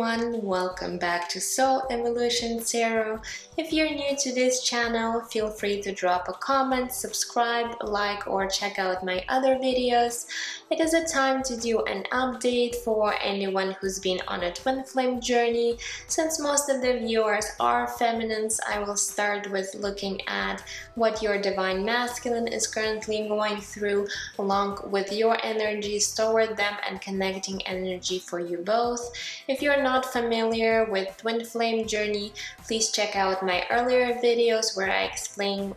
everyone, welcome back to Soul Evolution Tarot. If you're new to this channel, feel free to drop a comment, subscribe, like, or check out my other videos. It is a time to do an update for anyone who's been on a twin flame journey. Since most of the viewers are feminines, I will start with looking at what your divine masculine is currently going through, along with your energies toward them and connecting energy for you both. If you're not familiar with twin flame journey, please check out my earlier videos where I explain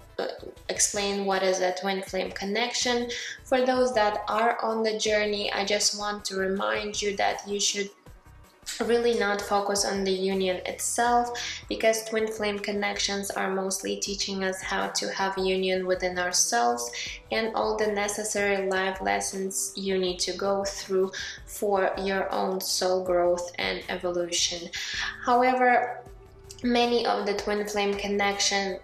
what is a twin flame connection. For those that are on the journey, I just want to remind you that you should really not focus on the union itself, because twin flame connections are mostly teaching us how to have union within ourselves and all the necessary life lessons you need to go through for your own soul growth and evolution. However, many of the twin flame connections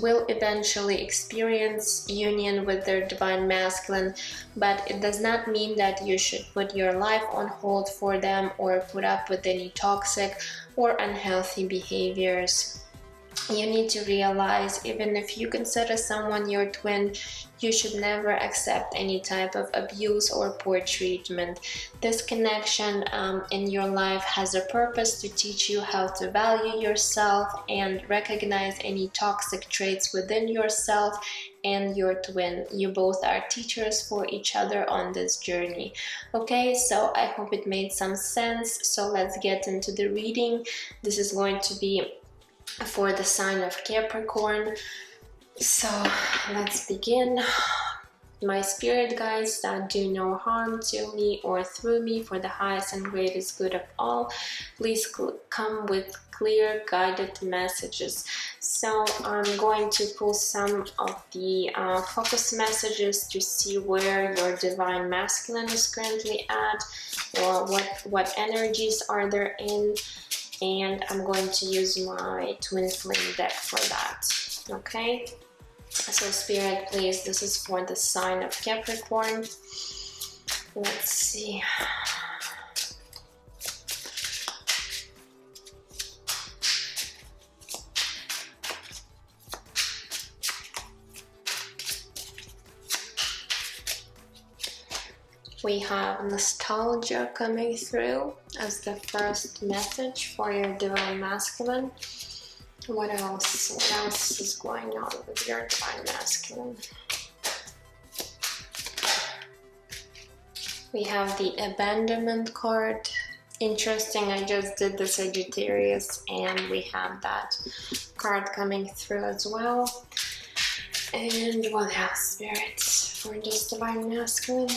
will eventually experience union with their divine masculine, but it does not mean that you should put your life on hold for them or put up with any toxic or unhealthy behaviors. You need to realize, even if you consider someone your twin, you should never accept any type of abuse or poor treatment. This connection in your life has a purpose to teach you how to value yourself and recognize any toxic traits within yourself and your twin. You both are teachers for each other on this journey. Okay, so I hope it made some sense. So let's get into the reading. This is going to be for the sign of Capricorn. So let's begin. My spirit guides that do no harm to me or through me for the highest and greatest good of all, please come with clear guided messages. So I'm going to pull some of the focus messages to see where your divine masculine is currently at, or what energies are there in, and I'm going to use my twin flame deck for that. Okay, so spirit, please, this is for the sign of Capricorn. Let's see. We have nostalgia coming through as the first message for your divine masculine. What else? What else is going on with your divine masculine? We have the abandonment card. Interesting, I just did the Sagittarius and we have that card coming through as well. And what else, spirits, for this divine masculine?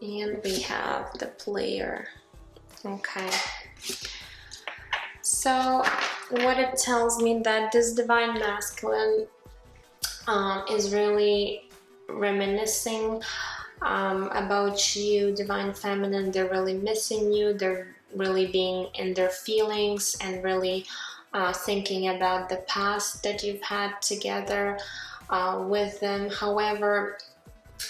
And we have the player. Okay. So what it tells me, that this divine masculine is really reminiscing about you, divine feminine. They're really missing you. They're really being in their feelings and really thinking about the past that you've had together with them. However,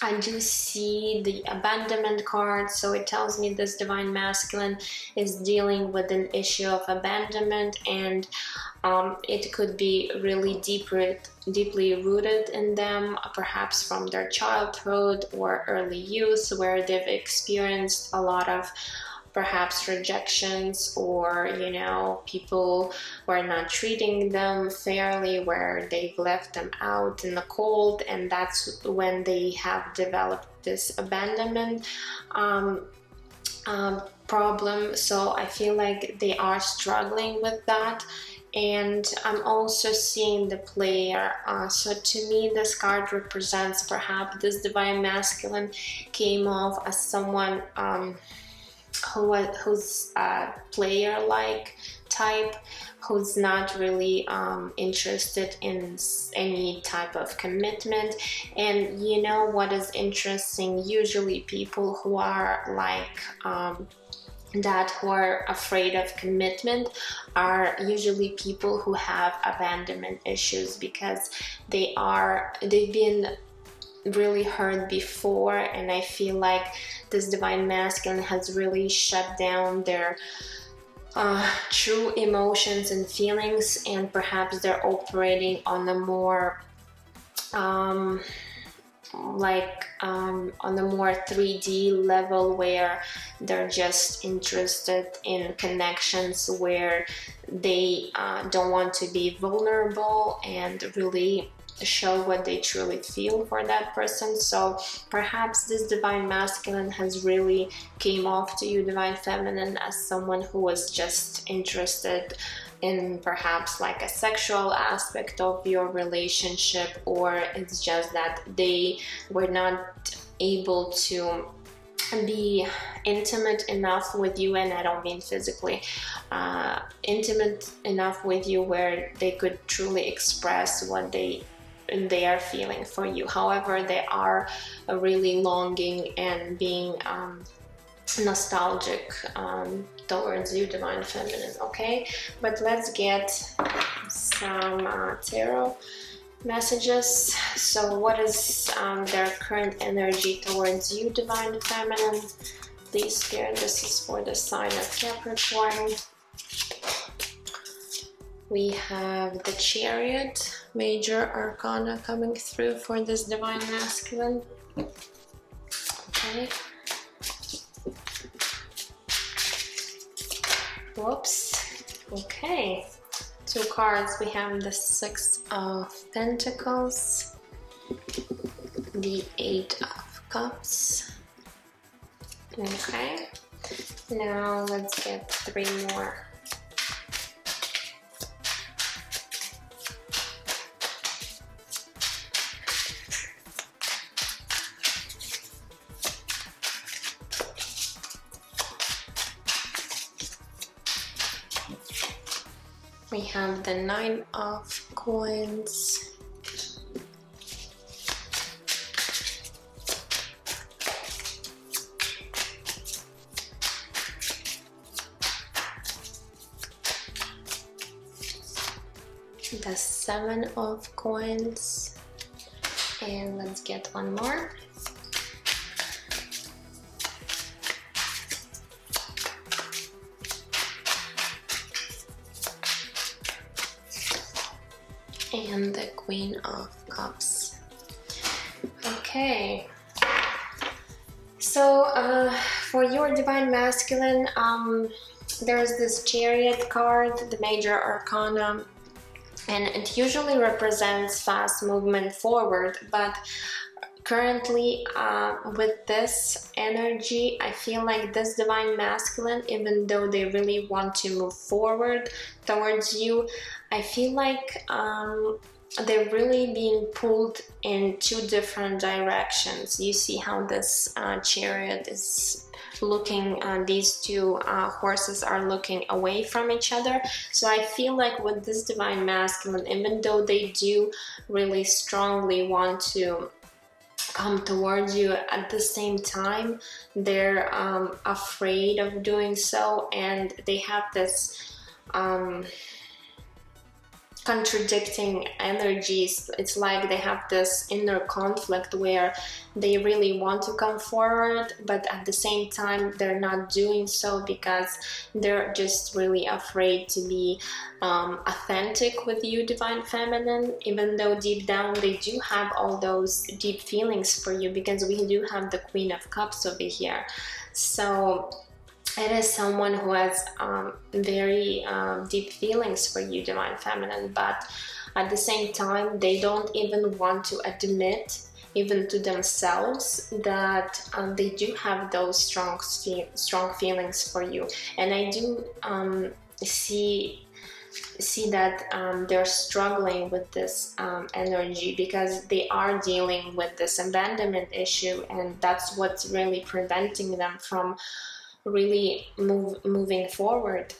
I do see the abandonment card, so it tells me this divine masculine is dealing with an issue of abandonment, and it could be really deeply rooted in them, perhaps from their childhood or early youth, where they've experienced a lot of perhaps rejections, or people were not treating them fairly, where they've left them out in the cold, and that's when they have developed this abandonment problem. So I feel like they are struggling with that. And I'm also seeing the player. So to me, this card represents perhaps this divine masculine came off as someone who's a player-like type, who's not really interested in any type of commitment. And you know what is interesting, usually people who are like that who are afraid of commitment are usually people who have abandonment issues, because they've been really hurt before, and I feel like this divine masculine has really shut down their true emotions and feelings, and perhaps they're operating on a more on a more 3D level, where they're just interested in connections where they don't want to be vulnerable and really show what they truly feel for that person. So perhaps this divine masculine has really came off to you, divine feminine, as someone who was just interested in perhaps like a sexual aspect of your relationship, or it's just that they were not able to be intimate enough with you, and I don't mean physically, intimate enough with you where they could truly express what they are feeling for you. However, they are really longing and being nostalgic towards you, divine feminine. Okay, but let's get some tarot messages. So what is their current energy towards you, divine feminine? Please, Spirit, this is for the sign of Capricorn. We have the Chariot, major arcana, coming through for this divine masculine. Okay. Whoops. Okay. Two cards. We have the Six of Pentacles, the Eight of Cups. Okay. Now let's get three more. We have the Nine of Coins, the Seven of Coins, and let's get one more. And the Queen of Cups. Okay, so for your divine masculine, there's this Chariot card, the major arcana, and it usually represents fast movement forward, but currently with this energy, I feel like this divine masculine, even though they really want to move forward towards you, I feel like they're really being pulled in two different directions. You see how this Chariot is looking, these two horses are looking away from each other. So I feel like with this divine masculine, even though they do really strongly want to come towards you, at the same time they're afraid of doing so, and they have this contradicting energies. It's like they have this inner conflict where they really want to come forward, but at the same time they're not doing so because they're just really afraid to be authentic with you, divine feminine, even though deep down they do have all those deep feelings for you, because we do have the Queen of Cups over here. So it is someone who has very deep feelings for you, divine feminine, but at the same time they don't even want to admit, even to themselves, that they do have those strong feelings for you. And I do see that they're struggling with this energy, because they are dealing with this abandonment issue, and that's what's really preventing them from really moving forward.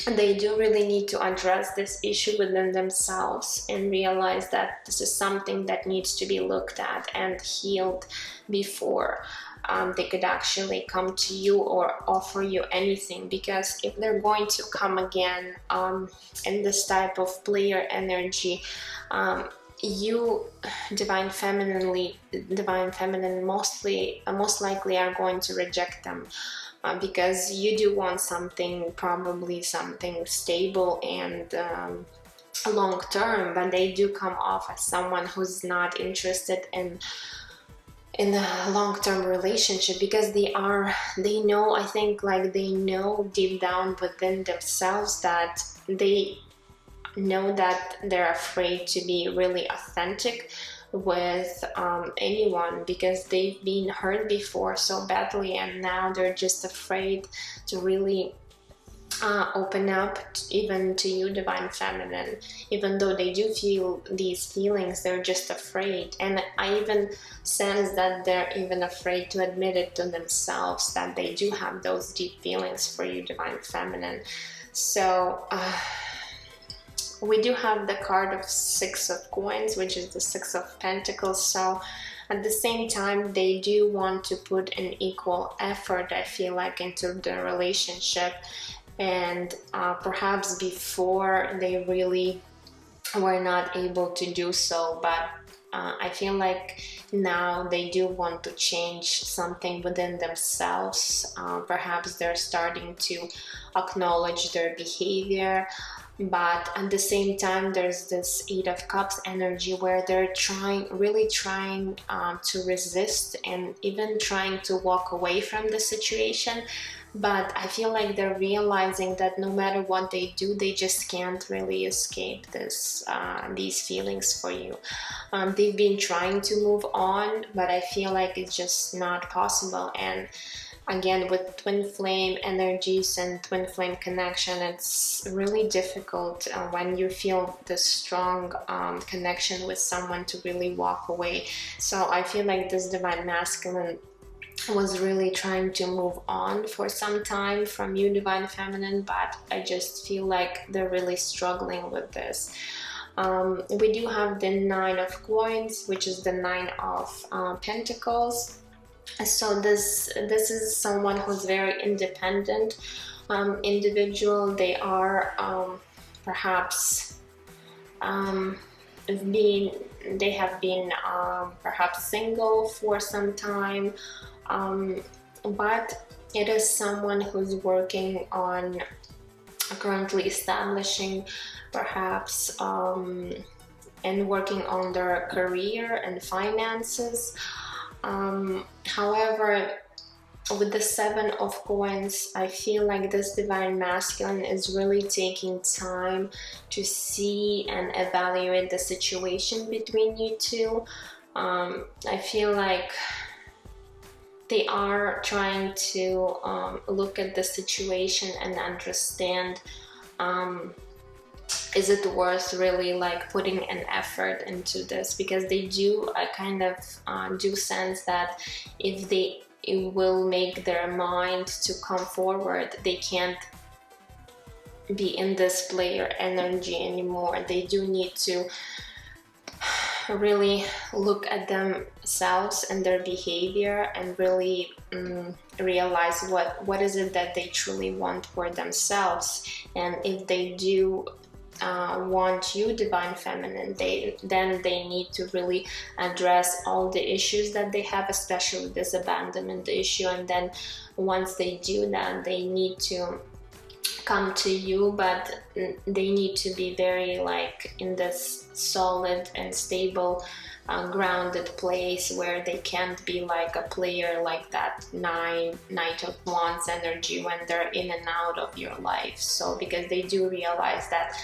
They do really need to address this issue within themselves and realize that this is something that needs to be looked at and healed before they could actually come to you or offer you anything, because if they're going to come again in this type of player energy, you divine feminine most likely are going to reject them, because you do want something, probably something stable and long term, but they do come off as someone who's not interested in a long-term relationship, because they know, I think, like, they know deep down within themselves that they know that they're afraid to be really authentic with anyone, because they've been hurt before so badly, and now they're just afraid to really open up even to you, divine feminine. Even though they do feel these feelings, they're just afraid, and I even sense that they're even afraid to admit it to themselves, that they do have those deep feelings for you, divine feminine. So we do have the card of Six of Coins, which is the Six of Pentacles. So at the same time, they do want to put an equal effort, I feel like, into the relationship. And perhaps before they really were not able to do so, but I feel like now they do want to change something within themselves. Perhaps they're starting to acknowledge their behavior, but at the same time, there's this Eight of Cups energy where they're really trying to resist, and even trying to walk away from the situation. But I feel like they're realizing that no matter what they do, they just can't really escape these feelings for you. They've been trying to move on, but I feel like it's just not possible. And again, with twin flame energies and twin flame connection, it's really difficult when you feel this strong connection with someone to really walk away. So I feel like this divine masculine was really trying to move on for some time from you, divine feminine, but I just feel like they're really struggling with this. We do have the Nine of Coins, which is the Nine of Pentacles. So this is someone who's very independent individual. They are perhaps they have been perhaps single for some time, but it is someone who's working on currently establishing perhaps and working on their career and finances. However, with the Seven of Coins, I feel like this divine masculine is really taking time to see and evaluate the situation between you two. I feel like they are trying to look at the situation and understand, is it worth really like putting an effort into this? Because they do kind of do sense that if they will make their mind to come forward, they can't be in this player energy anymore. They do need to really look at themselves and their behavior and really realize what is it that they truly want for themselves. And if they do want you, divine feminine, then they need to really address all the issues that they have, especially this abandonment issue. And then once they do that, they need to come to you, but they need to be very like in this solid and stable grounded place where they can't be like a player like that Knight of Wands energy when they're in and out of your life. So because they do realize that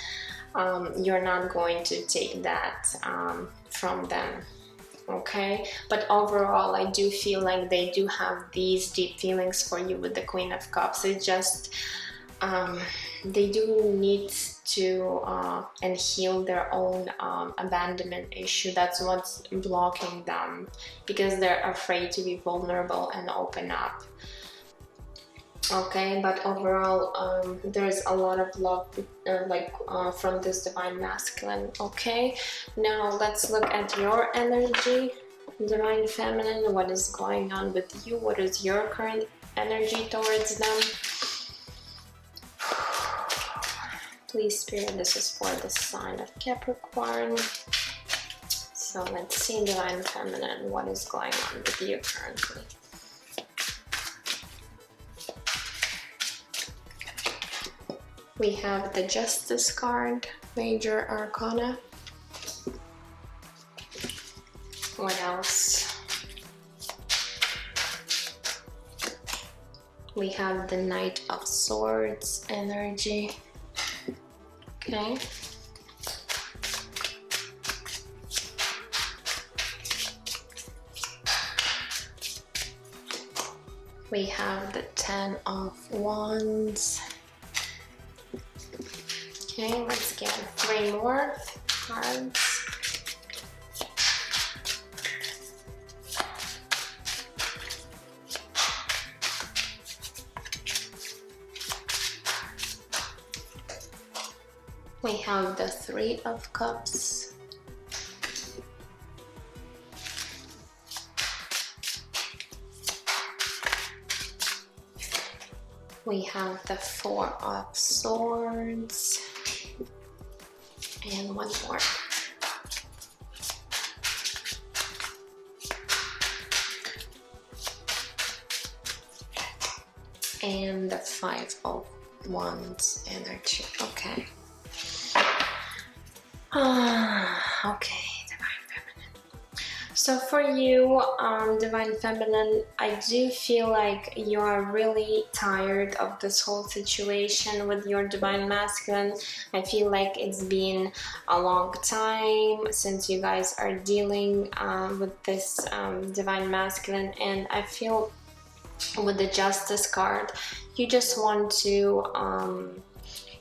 you're not going to take that from them. Okay, but overall I do feel like they do have these deep feelings for you with the Queen of Cups. It's just they do need to and heal their own abandonment issue. That's what's blocking them, because they're afraid to be vulnerable and open up. Okay, but overall there's a lot of love from this divine masculine. Okay, now let's look at your energy. Divine Feminine, what is going on with you? What is your current energy towards them? Please, Spirit, this is for the sign of Capricorn. So let's see, Divine Feminine, what is going on with you currently? We have the Justice card, Major Arcana. What else? We have the Knight of Swords energy. Okay. We have the Ten of Wands. Okay, let's get 3 more cards. We have the 3 of Cups. We have the 4 of Swords. And one more. And the 5 of Wands energy. Okay. Okay, Divine Feminine. So for you, Divine Feminine, I do feel like you are really tired of this whole situation with your Divine Masculine. I feel like it's been a long time since you guys are dealing with this Divine Masculine, and I feel with the Justice card, you just want to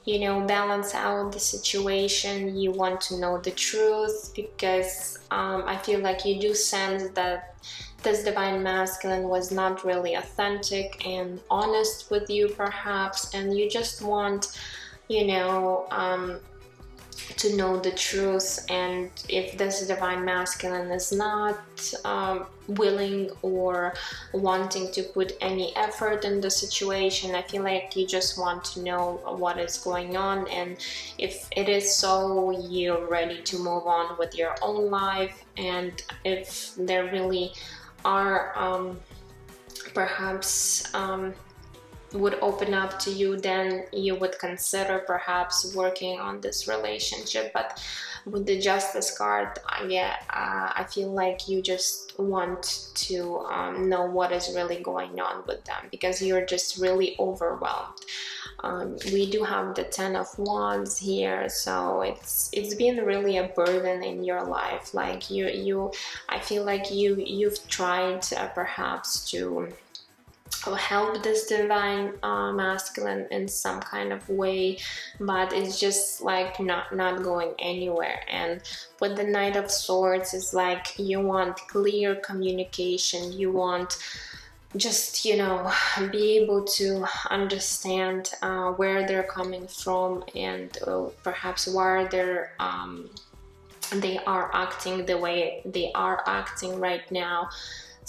you know, balance out the situation. You want to know the truth, because I feel like you do sense that this Divine Masculine was not really authentic and honest with you perhaps, and you just want, you know, to know the truth. And if this Divine Masculine is not willing or wanting to put any effort in the situation, I feel like you just want to know what is going on, and if it is so, you're ready to move on with your own life. And if there really are perhaps would open up to you, then you would consider perhaps working on this relationship. But with the Justice card, I feel like you just want to know what is really going on with them, because you're just really overwhelmed. We do have the 10 of Wands here, so it's been really a burden in your life. Like I feel like you've tried perhaps to help this Divine Masculine in some kind of way, but it's just like not going anywhere. And with the Knight of Swords, it's like you want clear communication, you want just, you know, be able to understand where they're coming from, and perhaps why they are acting the way they are acting right now.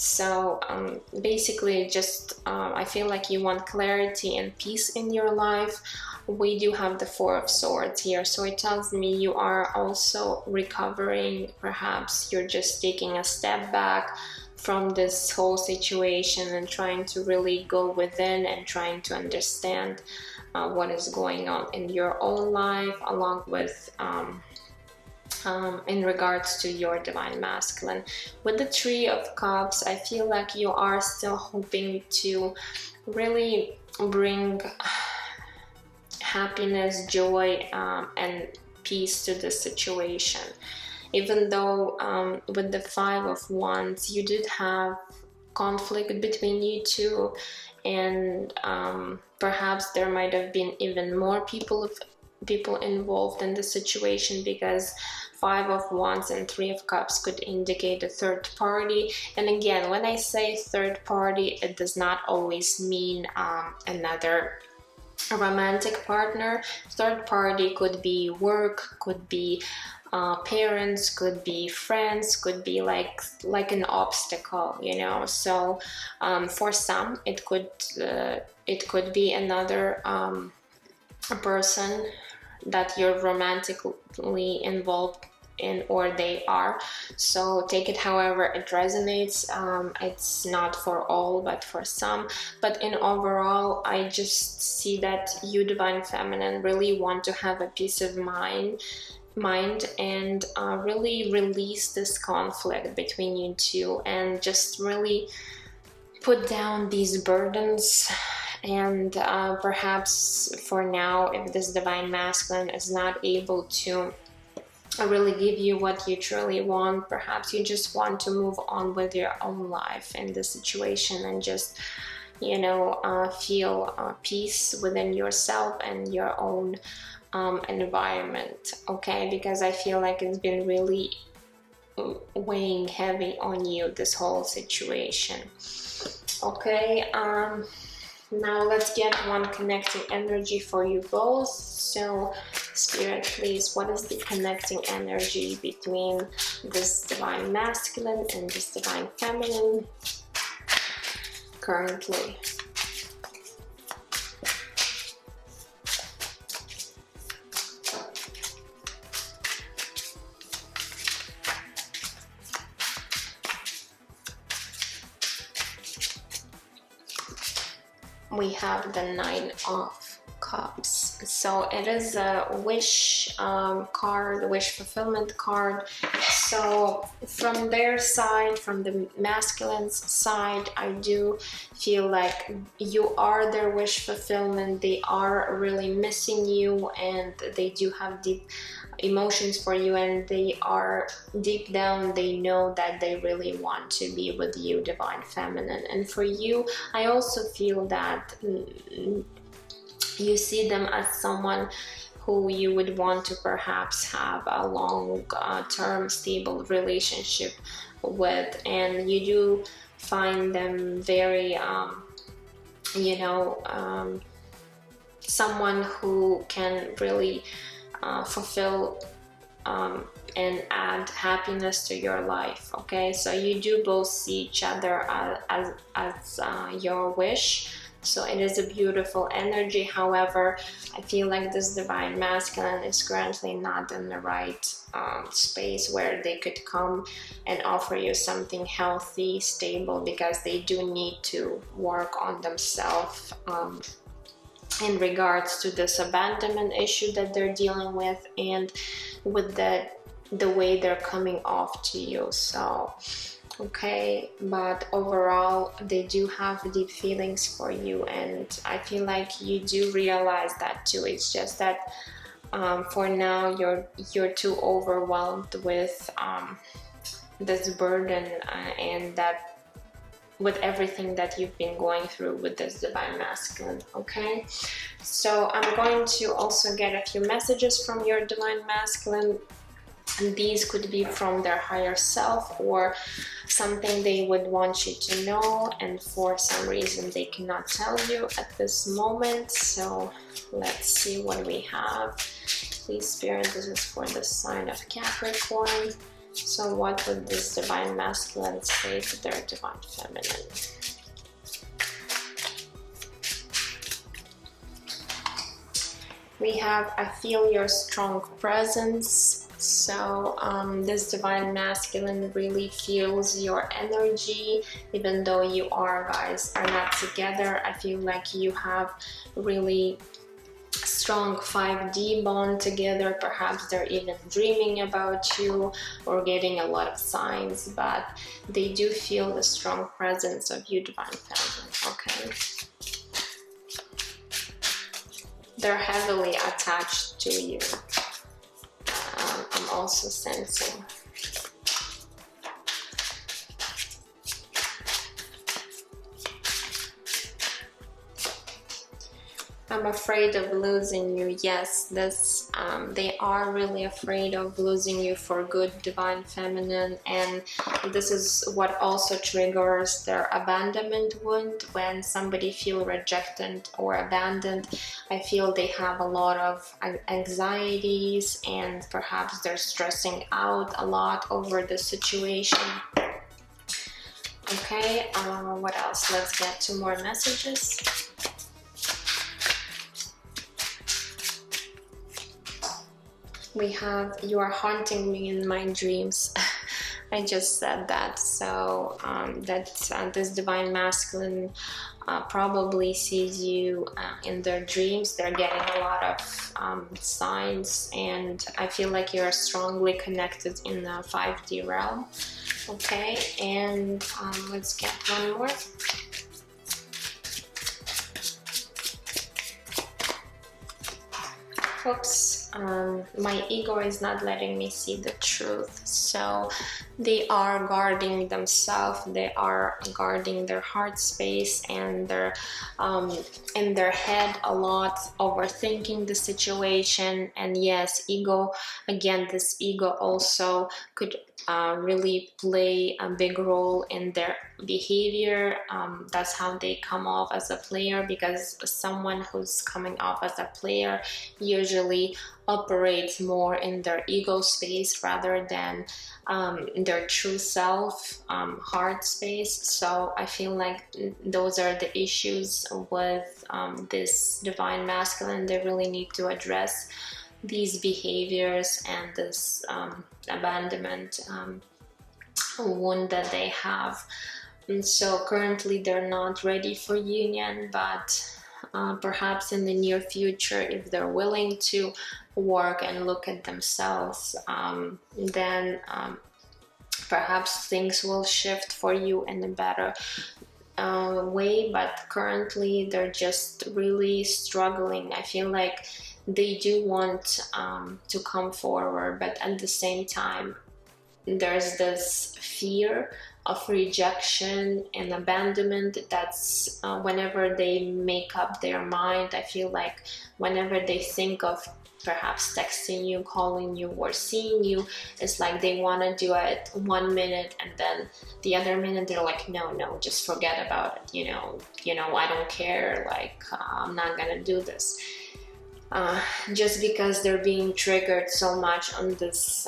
So basically just I feel like you want clarity and peace in your life. We do have the 4 of Swords here, so it tells me you are also recovering. Perhaps you're just taking a step back from this whole situation and trying to really go within and trying to understand what is going on in your own life, along with in regards to your Divine Masculine. With the 3 of Cups, I feel like you are still hoping to really bring happiness, joy, and peace to the situation. Even though with the 5 of Wands, you did have conflict between you two, and perhaps there might have been even more people involved in the situation, because 5 of Wands and 3 of Cups could indicate a third party. And again, when I say third party, it does not always mean another a romantic partner. Third party could be work, could be parents, could be friends, could be like an obstacle, you know. So for some it could be another a person that you're romantically involved in, or they are. So take it however it resonates. It's not for all, but for some. But in overall, I just see that you, divine feminine, really want to have a peace of mind and really release this conflict between you two, and just really put down these burdens. And perhaps for now, if this divine masculine is not able to really give you what you truly want, perhaps you just want to move on with your own life in this situation, and just, you know, feel peace within yourself and your own environment. Okay, because I feel like it's been really weighing heavy on you, this whole situation. Okay, now let's get one connecting energy for you both. So Spirit, please, what is the connecting energy between this divine masculine and this divine feminine currently? We have the Nine of Cups. So it is a wish card, wish fulfillment card. So from their side, from the masculine's side, I do feel like you are their wish fulfillment. They are really missing you, and they do have deep emotions for you, and they are deep down, they know that they really want to be with you, divine feminine. And for you, I also feel that you see them as someone who you would want to perhaps have a long-term stable relationship with, and you do find them very someone who can really fulfill and add happiness to your life. Okay, so you do both see each other as your wish. So it is a beautiful energy. However, I feel like this divine masculine is currently not in the right space where they could come and offer you something healthy, stable, because they do need to work on themselves in regards to this abandonment issue that they're dealing with, and with the way they're coming off to you. So okay, but overall they do have deep feelings for you, and I feel like you do realize that too. It's just that for now you're too overwhelmed with this burden and that with everything that you've been going through with this divine masculine. Okay, so I'm going to also get a few messages from your divine masculine, and these could be from their higher self or something they would want you to know, and for some reason they cannot tell you at this moment. So let's see what we have. Please, Spirit, this is for the sign of Capricorn. So what would this divine masculine say to their divine feminine? We have, I feel your strong presence. So this divine masculine really feels your energy, even though you guys are not together. I feel like you have really strong 5D bond together. Perhaps they're even dreaming about you or getting a lot of signs, but they do feel the strong presence of you, divine feminine. Okay, they're heavily attached to you. I'm also sensing. I'm afraid of losing you. Yes, this They are really afraid of losing you for good, Divine Feminine, and this is what also triggers their abandonment wound. When somebody feel rejected or abandoned, I feel they have a lot of anxieties, and perhaps they're stressing out a lot over the situation. Okay, what else? Let's get to more messages. We have, you are haunting me in my dreams. I just said that. So this Divine Masculine probably sees you in their dreams. They're getting a lot of signs, and I feel like you're strongly connected in the 5D realm. Okay, and let's get one more. Folks, my ego is not letting me see the truth. So they are guarding themselves, they are guarding their heart space, and they're in their head a lot, overthinking the situation. And yes, ego, again, this ego also could really play a big role in their behavior. That's how they come off as a player, because someone who's coming off as a player usually operates more in their ego space rather than their true self, heart space. So I feel like those are the issues with this Divine Masculine. They really need to address these behaviors and this abandonment wound that they have. And so currently they're not ready for union, but perhaps in the near future, if they're willing to work and look at themselves, then perhaps things will shift for you in a better way. But currently they're just really struggling. I feel like they do want to come forward, but at the same time there's this fear of rejection and abandonment. That's whenever they make up their mind, I feel like whenever they think of perhaps texting you, calling you, or seeing you, it's like they want to do it 1 minute, and then the other minute they're like, no, just forget about it, you know, I don't care, like I'm not gonna do this. Just because they're being triggered so much on this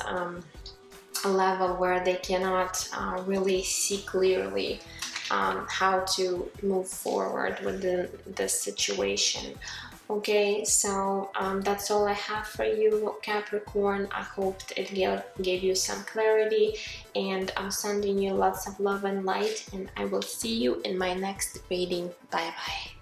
level where they cannot really see clearly how to move forward with this situation. Okay, so that's all I have for you, Capricorn. I hope it gave you some clarity, and I'm sending you lots of love and light, and I will see you in my next reading. Bye bye.